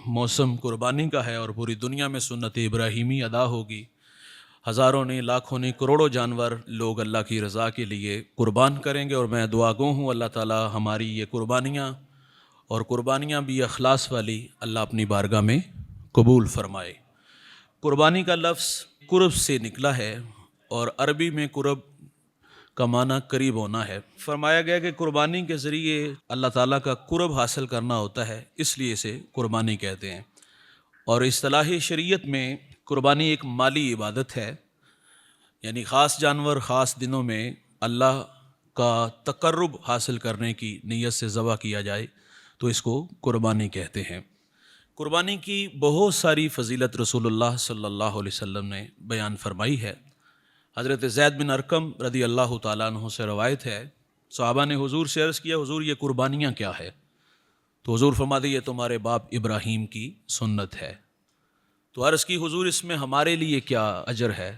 موسم قربانی کا ہے اور پوری دنیا میں سنت ابراہیمی ادا ہوگی۔ ہزاروں نے، لاکھوں نے، کروڑوں جانور لوگ اللہ کی رضا کے لیے قربان کریں گے، اور میں دعا گو ہوں اللہ تعالی ہماری یہ قربانیاں اور قربانیاں بھی اخلاص والی اللہ اپنی بارگاہ میں قبول فرمائے۔ قربانی کا لفظ قرب سے نکلا ہے، اور عربی میں قرب کا معنی قریب ہونا ہے۔ فرمایا گیا کہ قربانی کے ذریعے اللہ تعالیٰ کا قرب حاصل کرنا ہوتا ہے، اس لیے اسے قربانی کہتے ہیں۔ اور اصطلاحی شریعت میں قربانی ایک مالی عبادت ہے، یعنی خاص جانور خاص دنوں میں اللہ کا تقرب حاصل کرنے کی نیت سے ذبح کیا جائے تو اس کو قربانی کہتے ہیں۔ قربانی کی بہت ساری فضیلت رسول اللہ صلی اللہ علیہ وسلم نے بیان فرمائی ہے۔ حضرت زید بن ارقم رضی اللہ تعالیٰ عنہ سے روایت ہے، صحابہ نے حضور سے عرض کیا، حضور یہ قربانیاں کیا ہے؟ تو حضور فرماتے یہ تمہارے باپ ابراہیم کی سنت ہے۔ تو عرض کی حضور اس میں ہمارے لیے کیا اجر ہے؟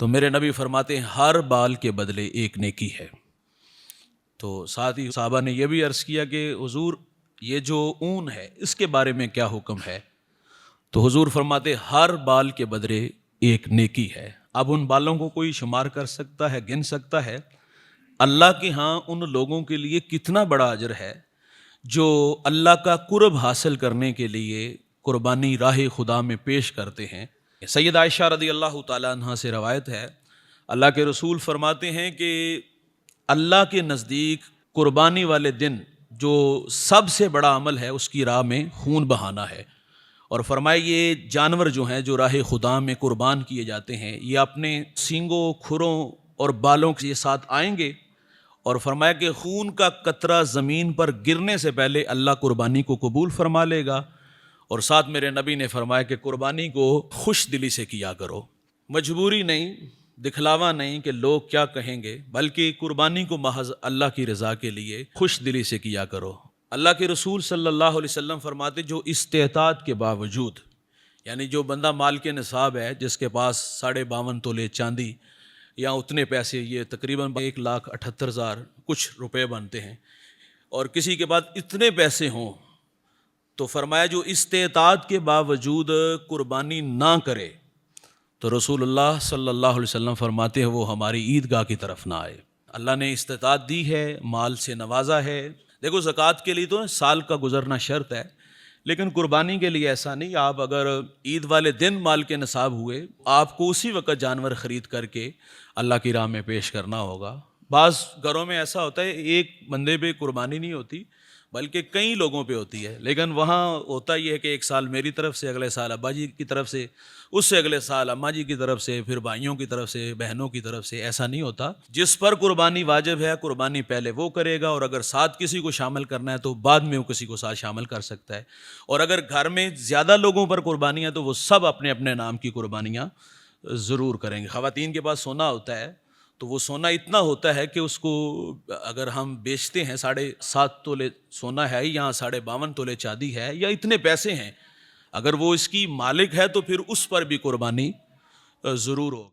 تو میرے نبی فرماتے ہیں ہر بال کے بدلے ایک نیکی ہے۔ تو ساتھ ہی صحابہ نے یہ بھی عرض کیا کہ حضور یہ جو اون ہے اس کے بارے میں کیا حکم ہے؟ تو حضور فرماتے ہر بال کے بدلے ایک نیکی ہے۔ اب ان بالوں کو کوئی شمار کر سکتا ہے، گن سکتا ہے؟ اللہ کے ہاں ان لوگوں کے لیے کتنا بڑا اجر ہے جو اللہ کا قرب حاصل کرنے کے لیے قربانی راہ خدا میں پیش کرتے ہیں۔ سید عائشہ رضی اللہ تعالیٰ عنہ سے روایت ہے، اللہ کے رسول فرماتے ہیں کہ اللہ کے نزدیک قربانی والے دن جو سب سے بڑا عمل ہے اس کی راہ میں خون بہانا ہے، اور فرمائے یہ جانور جو ہیں جو راہ خدا میں قربان کیے جاتے ہیں یہ اپنے سینگوں، کھروں اور بالوں کے ساتھ آئیں گے، اور فرمایا کہ خون کا قطرہ زمین پر گرنے سے پہلے اللہ قربانی کو قبول فرما لے گا۔ اور ساتھ میرے نبی نے فرمایا کہ قربانی کو خوش دلی سے کیا کرو، مجبوری نہیں، دکھلاوا نہیں کہ لوگ کیا کہیں گے، بلکہ قربانی کو محض اللہ کی رضا کے لیے خوش دلی سے کیا کرو۔ اللہ کے رسول صلی اللہ علیہ وسلم فرماتے جو استطاعت کے باوجود، یعنی جو بندہ مال کے نصاب ہے، جس کے پاس 52.5 تولے چاندی یا اتنے پیسے، یہ تقریباً 1,78,000 کچھ روپے بنتے ہیں، اور کسی کے پاس اتنے پیسے ہوں، تو فرمایا جو استطاعت کے باوجود قربانی نہ کرے تو رسول اللہ صلی اللہ علیہ وسلم فرماتے ہیں وہ ہماری عیدگاہ کی طرف نہ آئے۔ اللہ نے استطاعت دی ہے، مال سے نوازا ہے۔ دیکھو زکوٰۃ کے لیے تو سال کا گزرنا شرط ہے، لیکن قربانی کے لیے ایسا نہیں۔ آپ اگر عید والے دن مال کے نصاب ہوئے، آپ کو اسی وقت جانور خرید کر کے اللہ کی راہ میں پیش کرنا ہوگا۔ بعض گھروں میں ایسا ہوتا ہے ایک بندے پہ قربانی نہیں ہوتی بلکہ کئی لوگوں پہ ہوتی ہے، لیکن وہاں ہوتا یہ ہے کہ ایک سال میری طرف سے، اگلے سال ابا جی کی طرف سے، اس سے اگلے سال اماں جی کی طرف سے، پھر بھائیوں کی طرف سے، بہنوں کی طرف سے۔ ایسا نہیں ہوتا۔ جس پر قربانی واجب ہے قربانی پہلے وہ کرے گا، اور اگر ساتھ کسی کو شامل کرنا ہے تو بعد میں وہ کسی کو ساتھ شامل کر سکتا ہے۔ اور اگر گھر میں زیادہ لوگوں پر قربانیاں تو وہ سب اپنے اپنے نام کی قربانیاں ضرور کریں گے۔ خواتین کے پاس سونا ہوتا ہے تو وہ سونا اتنا ہوتا ہے کہ اس کو اگر ہم بیچتے ہیں 7.5 تولے سونا ہے یا 52.5 تولے چاندی ہے یا اتنے پیسے ہیں، اگر وہ اس کی مالک ہے تو پھر اس پر بھی قربانی ضرور ہوگی۔